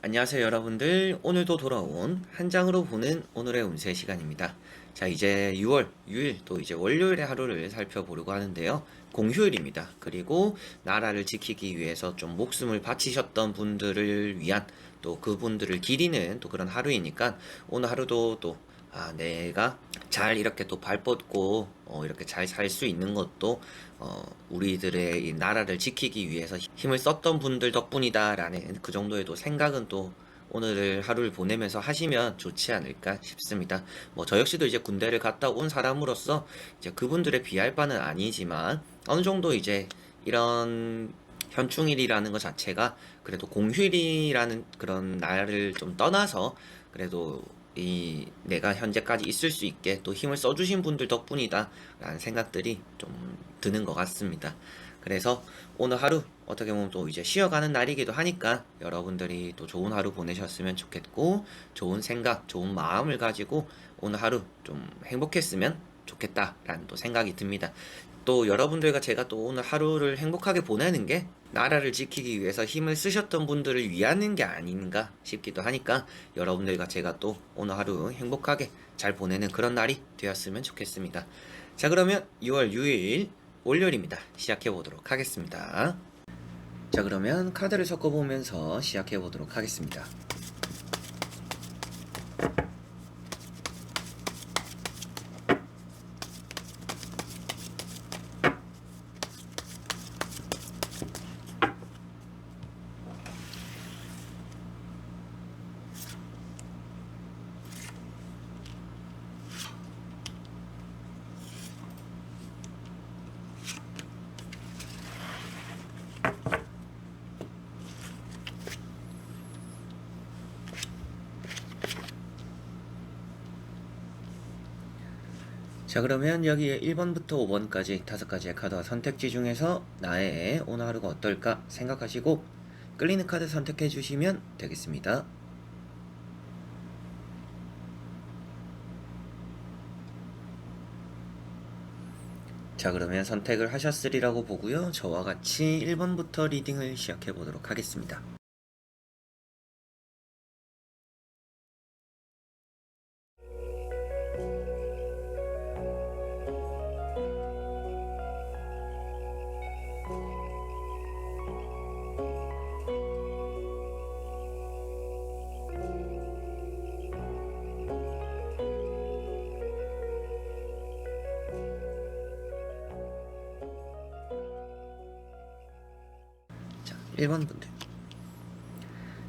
안녕하세요 여러분들. 오늘도 돌아온 한 장으로 보는 오늘의 운세 시간입니다. 자, 이제 6월 6일 또 이제 월요일의 하루를 살펴보려고 하는데요. 공휴일입니다. 그리고 나라를 지키기 위해서 좀 목숨을 바치셨던 분들을 위한 또 그분들을 기리는 또 그런 하루이니까 오늘 하루도 또 내가 잘 이렇게 또 발뻗고 이렇게 잘 살 수 있는 것도 우리들의 이 나라를 지키기 위해서 힘을 썼던 분들 덕분이다라는 그 정도의 또 생각은 또 오늘을 하루를 보내면서 하시면 좋지 않을까 싶습니다. 뭐 저 역시도 이제 군대를 갔다 온 사람으로서 이제 그분들에 비할 바는 아니지만 어느 정도 이제 이런 현충일이라는 것 자체가 그래도 공휴일이라는 그런 날을 좀 떠나서 그래도 이 내가 현재까지 있을 수 있게 또 힘을 써주신 분들 덕분이다 라는 생각들이 좀 드는 것 같습니다. 그래서 오늘 하루 어떻게 보면 또 이제 쉬어가는 날이기도 하니까 여러분들이 또 좋은 하루 보내셨으면 좋겠고 좋은 생각, 좋은 마음을 가지고 오늘 하루 좀 행복했으면 좋겠다라는 또 생각이 듭니다. 또 여러분들과 제가 또 오늘 하루를 행복하게 보내는 게 나라를 지키기 위해서 힘을 쓰셨던 분들을 위하는 게 아닌가 싶기도 하니까 여러분들과 제가 또 오늘 하루 행복하게 잘 보내는 그런 날이 되었으면 좋겠습니다. 자, 그러면 6월 6일 월요일입니다. 시작해 보도록 하겠습니다. 자, 그러면 카드를 섞어보면서 시작해 보도록 하겠습니다. 자, 그러면 여기에 1번부터 5번까지 5가지의 카드와 선택지 중에서 나의 오늘 하루가 어떨까 생각하시고 끌리는 카드 선택해 주시면 되겠습니다. 자, 그러면 선택을 하셨으리라고 보고요. 저와 같이 1번부터 리딩을 시작해 보도록 하겠습니다. 자, 1번 분들.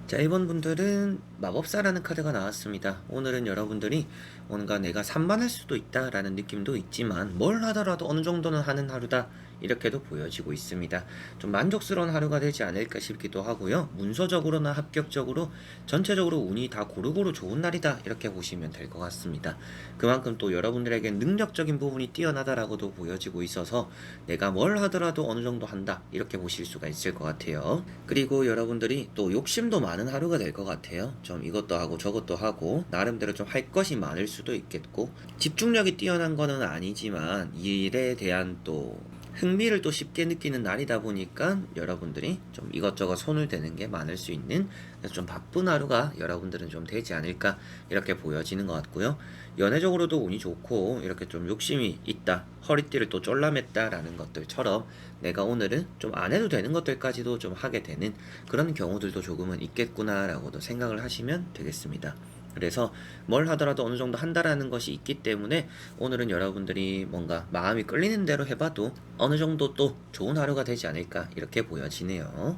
자, 1번 분들은 마법사라는 카드가 나왔습니다. 오늘은 여러분들이 뭔가 내가 산만할 수도 있다라는 느낌도 있지만 뭘 하더라도 어느 정도는 하는 하루다 이렇게도 보여지고 있습니다. 좀 만족스러운 하루가 되지 않을까 싶기도 하고요. 문서적으로나 합격적으로 전체적으로 운이 다 고루고루 좋은 날이다 이렇게 보시면 될 것 같습니다. 그만큼 또 여러분들에게 능력적인 부분이 뛰어나다라고도 보여지고 있어서 내가 뭘 하더라도 어느 정도 한다 이렇게 보실 수가 있을 것 같아요. 그리고 여러분들이 또 욕심도 많은 하루가 될 것 같아요. 좀 이것도 하고 저것도 하고 나름대로 좀 할 것이 많을 수도 있겠고 집중력이 뛰어난 거는 아니지만 일에 대한 또 흥미를 또 쉽게 느끼는 날이다 보니까 여러분들이 좀 이것저것 손을 대는 게 많을 수 있는 그래서 좀 바쁜 하루가 여러분들은 좀 되지 않을까 이렇게 보여지는 것 같고요. 연애적으로도 운이 좋고 이렇게 좀 욕심이 있다, 허리띠를 또 쫄라맸다라는 것들처럼 내가 오늘은 좀 안 해도 되는 것들까지도 좀 하게 되는 그런 경우들도 조금은 있겠구나라고도 생각을 하시면 되겠습니다. 그래서 뭘 하더라도 어느 정도 한다라는 것이 있기 때문에 오늘은 여러분들이 뭔가 마음이 끌리는 대로 해봐도 어느 정도 또 좋은 하루가 되지 않을까 이렇게 보여지네요.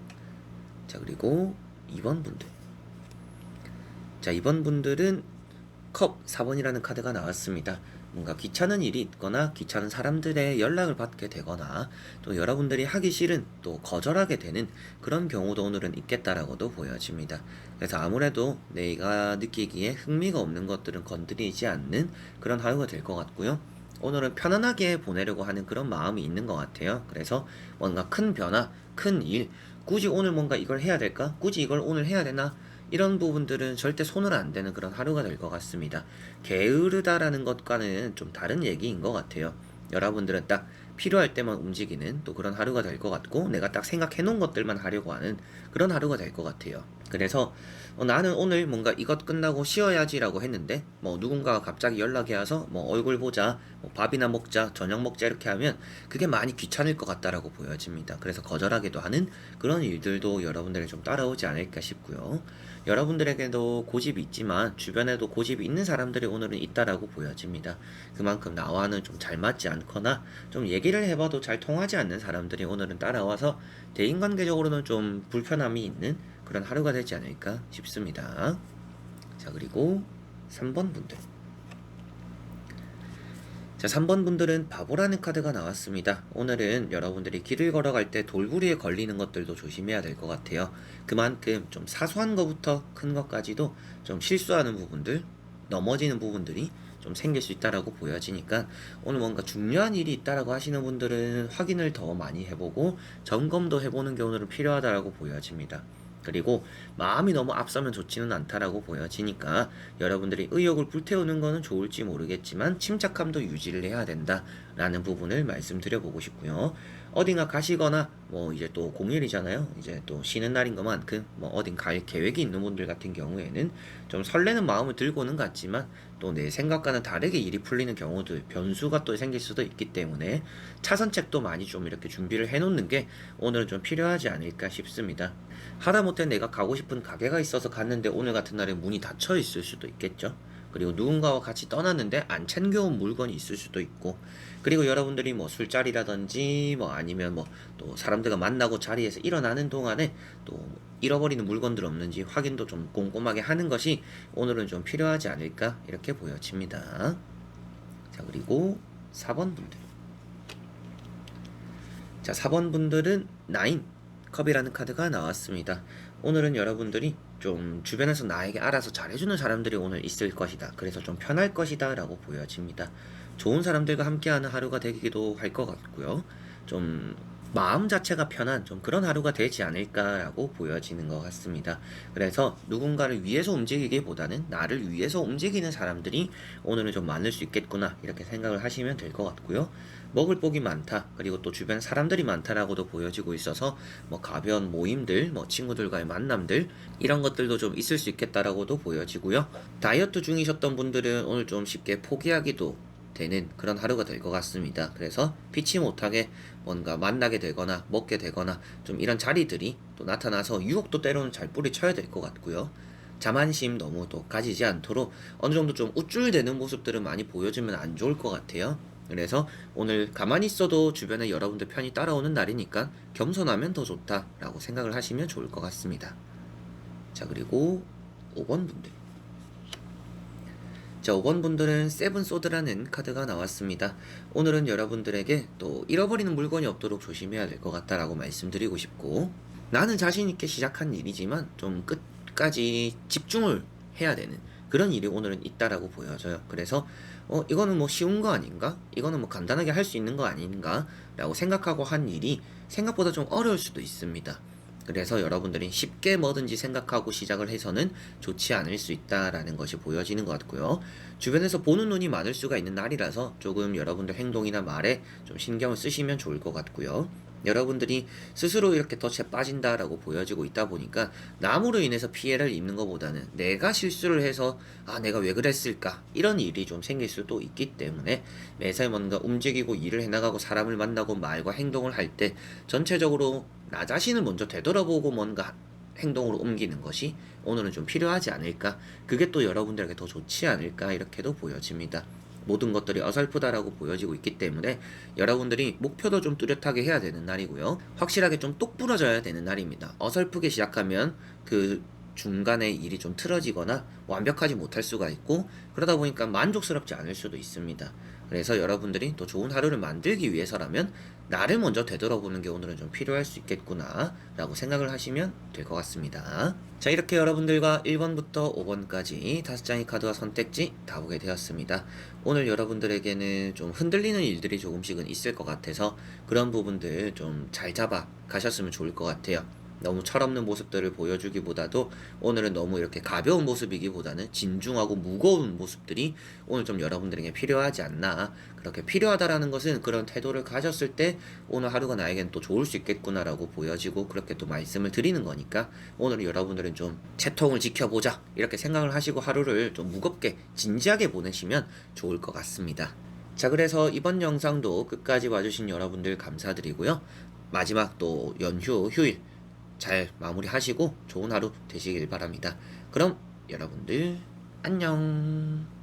자, 그리고 2번 분들. 자, 2번 분들은 컵 4번이라는 카드가 나왔습니다. 뭔가 귀찮은 일이 있거나 귀찮은 사람들의 연락을 받게 되거나 또 여러분들이 하기 싫은 또 거절하게 되는 그런 경우도 오늘은 있겠다라고도 보여집니다. 그래서 아무래도 내가 느끼기에 흥미가 없는 것들은 건드리지 않는 그런 하루가 될 것 같고요. 오늘은 편안하게 보내려고 하는 그런 마음이 있는 것 같아요. 그래서 뭔가 큰 변화, 큰 일, 굳이 오늘 뭔가 이걸 해야 될까? 굳이 이걸 오늘 해야 되나? 이런 부분들은 절대 손을 안 대는 그런 하루가 될 것 같습니다. 게으르다라는 것과는 좀 다른 얘기인 것 같아요. 여러분들은 딱 필요할 때만 움직이는 또 그런 하루가 될 것 같고, 내가 딱 생각해 놓은 것들만 하려고 하는 그런 하루가 될 것 같아요. 그래서 나는 오늘 뭔가 이것 끝나고 쉬어야지라고 했는데 뭐 누군가가 갑자기 연락이 와서 뭐 얼굴 보자, 뭐 밥이나 먹자, 저녁 먹자 이렇게 하면 그게 많이 귀찮을 것 같다라고 보여집니다. 그래서 거절하기도 하는 그런 일들도 여러분들이 좀 따라오지 않을까 싶고요. 여러분들에게도 고집이 있지만 주변에도 고집이 있는 사람들이 오늘은 있다라고 보여집니다. 그만큼 나와는 좀 잘 맞지 않거나 좀 얘기를 해봐도 잘 통하지 않는 사람들이 오늘은 따라와서 대인관계적으로는 좀 불편함이 있는 그런 하루가 되지 않을까 싶습니다. 자, 그리고 3번 분들. 자, 3번 분들은 바보라는 카드가 나왔습니다. 오늘은 여러분들이 길을 걸어갈 때 돌부리에 걸리는 것들도 조심해야 될 것 같아요. 그만큼 좀 사소한 것부터 큰 것까지도 좀 실수하는 부분들, 넘어지는 부분들이 좀 생길 수 있다라고 보여지니까 오늘 뭔가 중요한 일이 있다라고 하시는 분들은 확인을 더 많이 해보고 점검도 해보는 게 오늘은 필요하다라고 보여집니다. 그리고 마음이 너무 앞서면 좋지는 않다라고 보여지니까 여러분들이 의욕을 불태우는 거는 좋을지 모르겠지만 침착함도 유지를 해야 된다라는 부분을 말씀드려보고 싶고요. 어딘가 가시거나 뭐 이제 또 공휴일이잖아요. 이제 또 쉬는 날인 것만큼 뭐 어딘 갈 계획이 있는 분들 같은 경우에는 좀 설레는 마음을 들고는 갔지만 또 내 생각과는 다르게 일이 풀리는 경우들, 변수가 또 생길 수도 있기 때문에 차선책도 많이 좀 이렇게 준비를 해놓는 게 오늘은 좀 필요하지 않을까 싶습니다. 하다못해 내가 가고 싶은 가게가 있어서 갔는데 오늘 같은 날에 문이 닫혀 있을 수도 있겠죠. 그리고 누군가와 같이 떠났는데 안 챙겨온 물건이 있을 수도 있고, 그리고 여러분들이 뭐 술자리라든지 뭐 아니면 뭐 또 사람들과 만나고 자리에서 일어나는 동안에 또 잃어버리는 물건들 없는지 확인도 좀 꼼꼼하게 하는 것이 오늘은 좀 필요하지 않을까 이렇게 보여집니다. 자, 그리고 4번 분들. 자, 4번 분들은 9 컵이라는 카드가 나왔습니다. 오늘은 여러분들이 좀 주변에서 나에게 알아서 잘해주는 사람들이 오늘 있을 것이다. 그래서 좀 편할 것이다 라고 보여집니다. 좋은 사람들과 함께하는 하루가 되기도 할 것 같고요. 좀 마음 자체가 편한 좀 그런 하루가 되지 않을까라고 보여지는 것 같습니다. 그래서 누군가를 위해서 움직이기보다는 나를 위해서 움직이는 사람들이 오늘은 좀 많을 수 있겠구나 이렇게 생각을 하시면 될 것 같고요. 먹을 복이 많다, 그리고 또 주변 사람들이 많다라고도 보여지고 있어서 뭐 가벼운 모임들, 뭐 친구들과의 만남들 이런 것들도 좀 있을 수 있겠다라고도 보여지고요. 다이어트 중이셨던 분들은 오늘 좀 쉽게 포기하기도 되는 그런 하루가 될 것 같습니다. 그래서 피치 못하게 뭔가 만나게 되거나 먹게 되거나 좀 이런 자리들이 또 나타나서 유혹도 때로는 잘 뿌리쳐야 될 것 같고요. 자만심 너무 또 가지지 않도록 어느 정도 좀 우쭐대는 모습들을 많이 보여주면 안 좋을 것 같아요. 그래서 오늘 가만히 있어도 주변에 여러분들 편이 따라오는 날이니까 겸손하면 더 좋다라고 생각을 하시면 좋을 것 같습니다. 자, 그리고 5번 분들. 자, 5번 분들은 세븐 소드라는 카드가 나왔습니다. 오늘은 여러분들에게 또 잃어버리는 물건이 없도록 조심해야 될 것 같다라고 말씀드리고 싶고, 나는 자신있게 시작한 일이지만 좀 끝까지 집중을 해야 되는 그런 일이 오늘은 있다라고 보여져요. 그래서 이거는 뭐 쉬운 거 아닌가? 이거는 뭐 간단하게 할 수 있는 거 아닌가? 라고 생각하고 한 일이 생각보다 좀 어려울 수도 있습니다. 그래서 여러분들이 쉽게 뭐든지 생각하고 시작을 해서는 좋지 않을 수 있다라는 것이 보여지는 것 같고요. 주변에서 보는 눈이 많을 수가 있는 날이라서 조금 여러분들 행동이나 말에 좀 신경을 쓰시면 좋을 것 같고요. 여러분들이 스스로 이렇게 덫에 빠진다라고 보여지고 있다 보니까 남으로 인해서 피해를 입는 것보다는 내가 실수를 해서 내가 왜 그랬을까 이런 일이 좀 생길 수도 있기 때문에 매사에 뭔가 움직이고 일을 해나가고 사람을 만나고 말과 행동을 할 때 전체적으로 나 자신을 먼저 되돌아보고 뭔가 행동으로 옮기는 것이 오늘은 좀 필요하지 않을까, 그게 또 여러분들에게 더 좋지 않을까 이렇게도 보여집니다. 모든 것들이 어설프다라고 보여지고 있기 때문에 여러분들이 목표도 좀 뚜렷하게 해야 되는 날이고요. 확실하게 좀 똑부러져야 되는 날입니다. 어설프게 시작하면 그 중간에 일이 좀 틀어지거나 완벽하지 못할 수가 있고, 그러다 보니까 만족스럽지 않을 수도 있습니다. 그래서 여러분들이 또 좋은 하루를 만들기 위해서라면 나를 먼저 되돌아보는 게 오늘은 좀 필요할 수 있겠구나 라고 생각을 하시면 될 것 같습니다. 자, 이렇게 여러분들과 1번부터 5번까지 5장의 카드와 선택지 다 보게 되었습니다. 오늘 여러분들에게는 좀 흔들리는 일들이 조금씩은 있을 것 같아서 그런 부분들 좀 잘 잡아 가셨으면 좋을 것 같아요. 너무 철없는 모습들을 보여주기보다도 오늘은 너무 이렇게 가벼운 모습이기보다는 진중하고 무거운 모습들이 오늘 좀 여러분들에게 필요하지 않나. 그렇게 필요하다라는 것은 그런 태도를 가졌을 때 오늘 하루가 나에겐 또 좋을 수 있겠구나라고 보여지고 그렇게 또 말씀을 드리는 거니까 오늘 여러분들은 좀 채통을 지켜보자 이렇게 생각을 하시고 하루를 좀 무겁게 진지하게 보내시면 좋을 것 같습니다. 자, 그래서 이번 영상도 끝까지 봐주신 여러분들 감사드리고요. 마지막 또 연휴 휴일 잘 마무리하시고 좋은 하루 되시길 바랍니다. 그럼 여러분들 안녕.